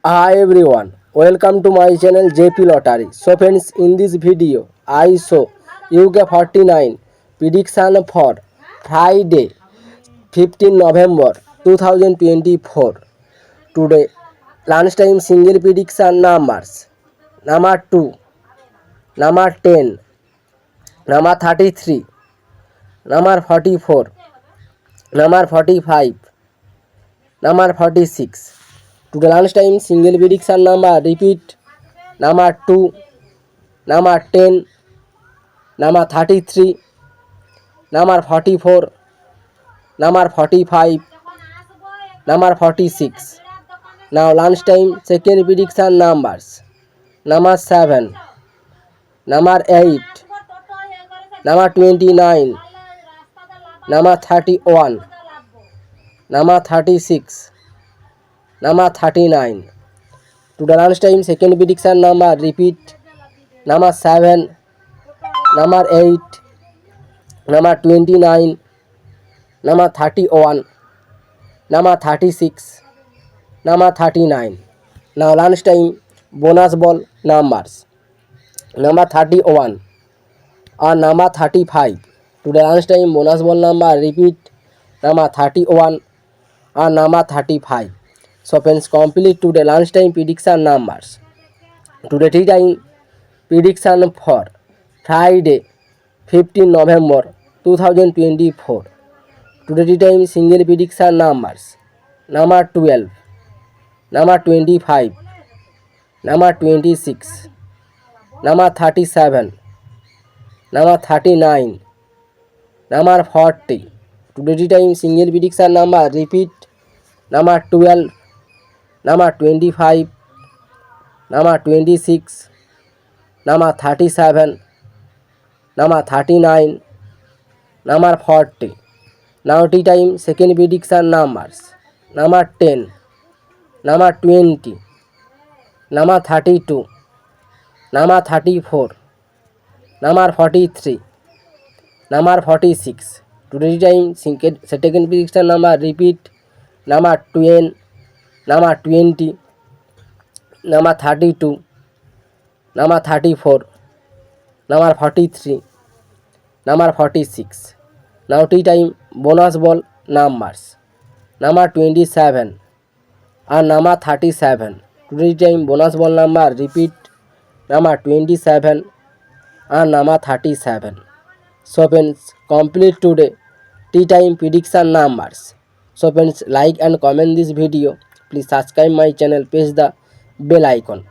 Hi everyone, welcome to my channel JP Lottery. So friends, in this video, I show UK 49 prediction for Friday 15 November 2024. Today, lunchtime single prediction numbers. Number 2, number 10, number 33, number 44, number 45, number 46. Today lunchtime single prediction number repeat number 2, number 10, number 33, number 44, number 45, number 46. Now lunchtime second prediction numbers. Number 7, number 8, number 29, number 31, number 36, number 39. Today lunchtime second prediction number repeat number 7, number 8, number 29, number 31, number 36, number 39. Now lunchtime bonus ball numbers. Number 31 or number 35. Today lunchtime bonus ball number repeat number 31 or number 35. So friends, complete today lunchtime prediction numbers. Today tea time prediction for Friday 15 November 2024. Today tea time single prediction numbers. Number 12, number 25, number 26, number 37, number 39, number 40. Today tea time single prediction number repeat number 12, number 25, number 26, number 37, number 39, number 40. Now tea time second prediction numbers. Number 10, number 20, number 32, number 34, number 43, number 46. Today time second prediction number repeat number 10, number 20, number 32, number 34, number 43, number 46. Now tea time bonus ball numbers. Number 27 and number 37. Today time bonus ball number repeat number 27 and number 37. So friends, complete today tea time prediction numbers. So friends, like and comment this video. Please subscribe my channel, press the bell icon.